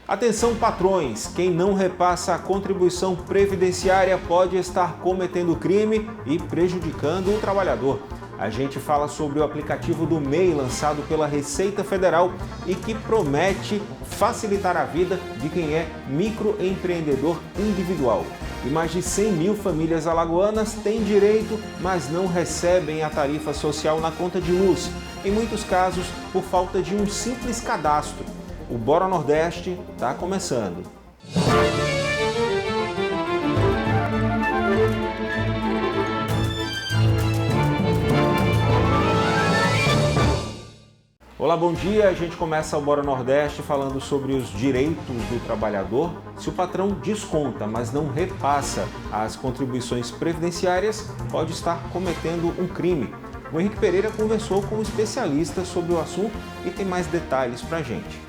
Atenção patrões, quem não repassa a contribuição previdenciária pode estar cometendo crime e prejudicando o trabalhador. A gente fala sobre o aplicativo do MEI lançado pela Receita Federal e que promete facilitar a vida de quem é microempreendedor individual. E mais de 100 mil famílias alagoanas têm direito, mas não recebem a tarifa social na conta de luz, em muitos casos por falta de um simples cadastro. O Bora Nordeste está começando. Olá, bom dia. A gente começa o Bora Nordeste falando sobre os direitos do trabalhador. Se o patrão desconta, mas não repassa as contribuições previdenciárias, pode estar cometendo um crime. O Henrique Pereira conversou com um especialista sobre o assunto e tem mais detalhes para a gente.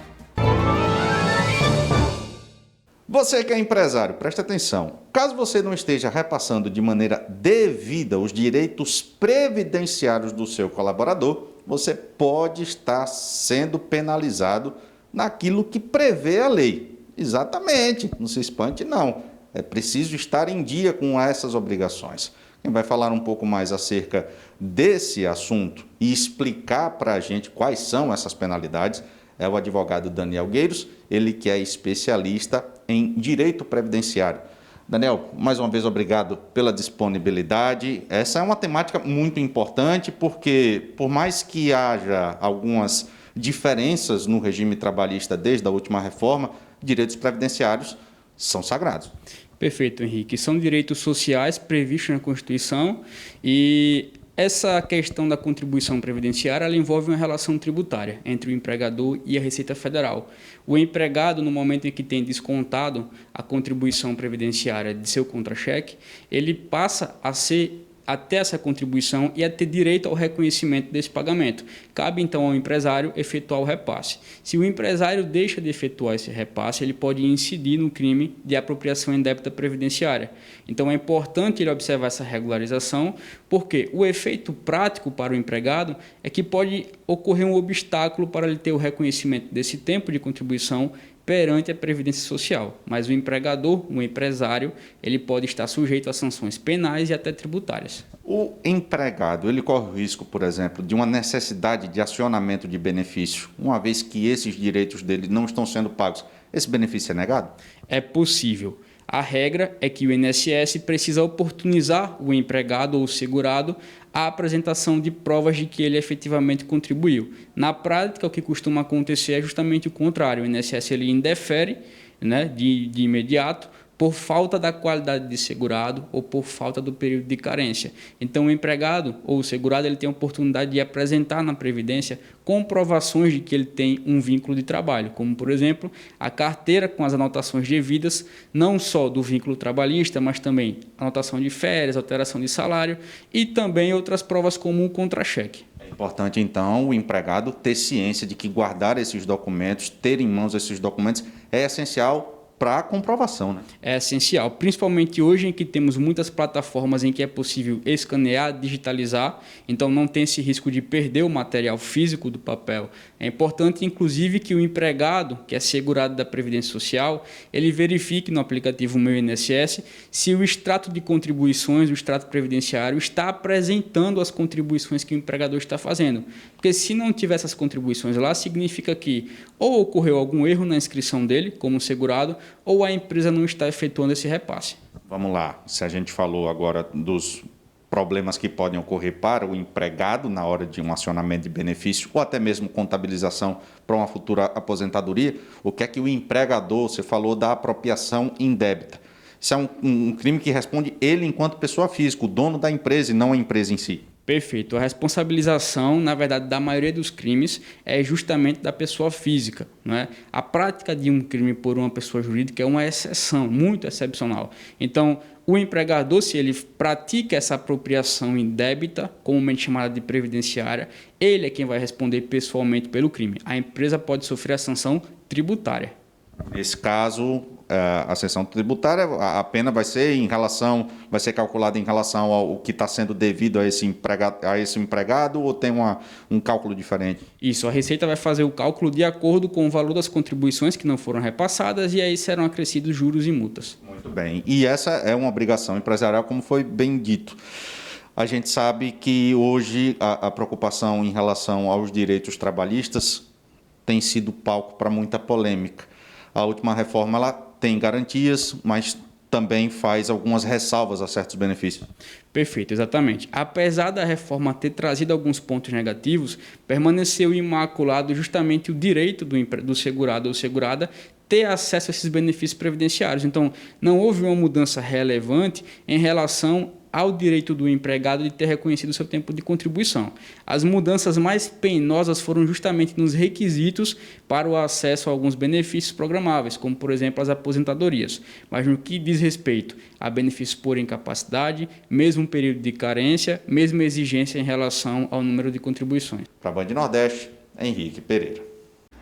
Você que é empresário, preste atenção. Caso você não esteja repassando de maneira devida os direitos previdenciários do seu colaborador, você pode estar sendo penalizado naquilo que prevê a lei. Exatamente, não se espante não. É preciso estar em dia com essas obrigações. Quem vai falar um pouco mais acerca desse assunto e explicar para a gente quais são essas penalidades é o advogado Daniel Gueiros, ele que é especialista em direito previdenciário. Daniel, mais uma vez obrigado pela disponibilidade. Essa é uma temática muito importante porque, por mais que haja algumas diferenças no regime trabalhista desde a última reforma, direitos previdenciários são sagrados. Perfeito, Henrique. São direitos sociais previstos na Constituição e essa questão da contribuição previdenciária ela envolve uma relação tributária entre o empregador e a Receita Federal. O empregado, no momento em que tem descontado a contribuição previdenciária de seu contra-cheque, ele passa a ter essa contribuição e a ter direito ao reconhecimento desse pagamento. Cabe, então, ao empresário efetuar o repasse. Se o empresário deixa de efetuar esse repasse, ele pode incidir no crime de apropriação indébita previdenciária. Então, é importante ele observar essa regularização, porque o efeito prático para o empregado é que pode ocorrer um obstáculo para ele ter o reconhecimento desse tempo de contribuição perante a Previdência Social, mas o empregador, o empresário, ele pode estar sujeito a sanções penais e até tributárias. O empregado, ele corre o risco, por exemplo, de uma necessidade de acionamento de benefício, uma vez que esses direitos dele não estão sendo pagos, esse benefício é negado? É possível. A regra é que o INSS precisa oportunizar o empregado ou o segurado a apresentação de provas de que ele efetivamente contribuiu. Na prática, o que costuma acontecer é justamente o contrário. O INSS ele indefere, de imediato, por falta da qualidade de segurado ou por falta do período de carência. Então, o empregado ou o segurado ele tem a oportunidade de apresentar na Previdência comprovações de que ele tem um vínculo de trabalho, como, por exemplo, a carteira com as anotações devidas, não só do vínculo trabalhista, mas também anotação de férias, alteração de salário e também outras provas como o contra-cheque. É importante, então, o empregado ter ciência de que guardar esses documentos, ter em mãos esses documentos, é essencial para a comprovação, né? É essencial, principalmente hoje em que temos muitas plataformas em que é possível escanear, digitalizar, então não tem esse risco de perder o material físico do papel. É importante, inclusive, que o empregado, que é segurado da Previdência Social, ele verifique no aplicativo Meu INSS se o extrato de contribuições, o extrato previdenciário, está apresentando as contribuições que o empregador está fazendo. Porque se não tiver essas contribuições lá, significa que ou ocorreu algum erro na inscrição dele, como segurado, ou a empresa não está efetuando esse repasse. Vamos lá, se a gente falou agora dos problemas que podem ocorrer para o empregado na hora de um acionamento de benefício ou até mesmo contabilização para uma futura aposentadoria, o que é que o empregador, você falou da apropriação indébita. Isso é um crime que responde ele enquanto pessoa física, o dono da empresa e não a empresa em si. Perfeito. A responsabilização, na verdade, da maioria dos crimes é justamente da pessoa física, não é? A prática de um crime por uma pessoa jurídica é uma exceção, muito excepcional. Então, o empregador, se ele pratica essa apropriação indébita, comumente chamada de previdenciária, ele é quem vai responder pessoalmente pelo crime. A empresa pode sofrer a sanção tributária. Nesse caso, a seção tributária, a pena vai ser calculada em relação ao que está sendo devido a esse empregado ou tem um cálculo diferente? Isso, a Receita vai fazer o cálculo de acordo com o valor das contribuições que não foram repassadas e aí serão acrescidos juros e multas. Muito bem. E essa é uma obrigação empresarial, como foi bem dito. A gente sabe que hoje a preocupação em relação aos direitos trabalhistas tem sido palco para muita polêmica. A última reforma ela tem garantias, mas também faz algumas ressalvas a certos benefícios. Perfeito, exatamente. Apesar da reforma ter trazido alguns pontos negativos, permaneceu imaculado justamente o direito do segurado ou segurada ter acesso a esses benefícios previdenciários. Então, não houve uma mudança relevante em relação ao direito do empregado de ter reconhecido o seu tempo de contribuição. As mudanças mais penosas foram justamente nos requisitos para o acesso a alguns benefícios programáveis, como, por exemplo, as aposentadorias. Mas no que diz respeito a benefícios por incapacidade, mesmo período de carência, mesma exigência em relação ao número de contribuições. Para a Band Nordeste, Henrique Pereira.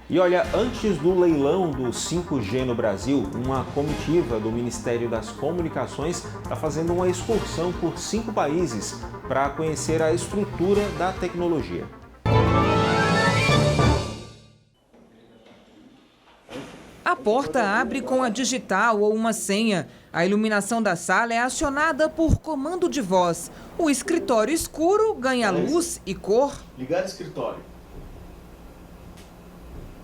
E olha, antes do leilão do 5G no Brasil, uma comitiva do Ministério das Comunicações está fazendo uma excursão por 5 países para conhecer a estrutura da tecnologia. A porta abre com a digital ou uma senha. A iluminação da sala é acionada por comando de voz. O escritório escuro ganha luz e cor. Ligar escritório.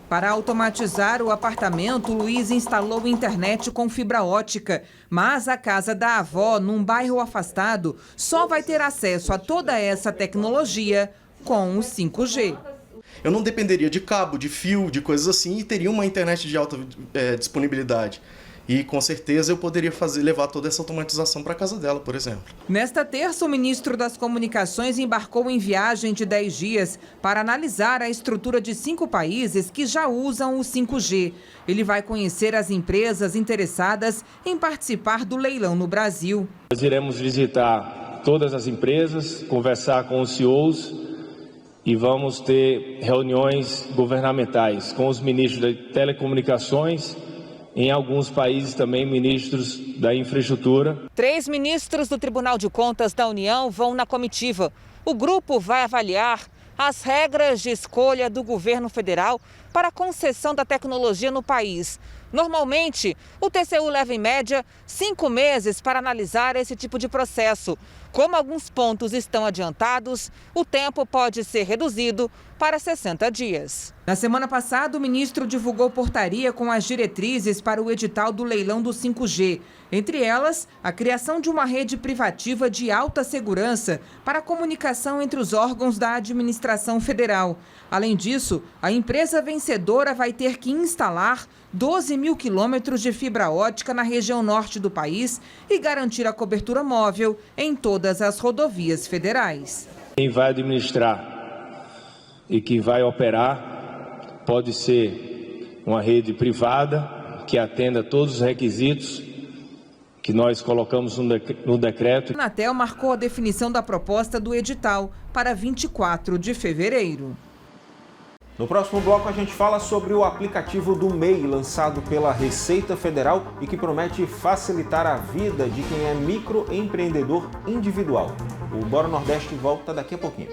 Para automatizar o apartamento, Luiz instalou internet com fibra ótica. Mas a casa da avó, num bairro afastado, só vai ter acesso a toda essa tecnologia com o 5G. Eu não dependeria de cabo, de fio, de coisas assim e teria uma internet de alta disponibilidade. E com certeza eu poderia levar toda essa automatização para a casa dela, por exemplo. Nesta terça, o ministro das Comunicações embarcou em viagem de 10 dias para analisar a estrutura de 5 países que já usam o 5G. Ele vai conhecer as empresas interessadas em participar do leilão no Brasil. Nós iremos visitar todas as empresas, conversar com os CEOs e vamos ter reuniões governamentais com os ministros de telecomunicações. Em alguns países também, ministros da infraestrutura. 3 ministros do Tribunal de Contas da União vão na comitiva. O grupo vai avaliar as regras de escolha do governo federal para a concessão da tecnologia no país. Normalmente, o TCU leva em média 5 meses para analisar esse tipo de processo. Como alguns pontos estão adiantados, o tempo pode ser reduzido para 60 dias. Na semana passada, o ministro divulgou portaria com as diretrizes para o edital do leilão do 5G. Entre elas, a criação de uma rede privativa de alta segurança para a comunicação entre os órgãos da administração federal. Além disso, a empresa vencedora vai ter que instalar 12 mil quilômetros de fibra ótica na região norte do país e garantir a cobertura móvel em todas as rodovias federais. Quem vai administrar e que vai operar pode ser uma rede privada que atenda todos os requisitos que nós colocamos no decreto. A Anatel marcou a definição da proposta do edital para 24 de fevereiro. No próximo bloco a gente fala sobre o aplicativo do MEI, lançado pela Receita Federal e que promete facilitar a vida de quem é microempreendedor individual. O Bora Nordeste volta daqui a pouquinho.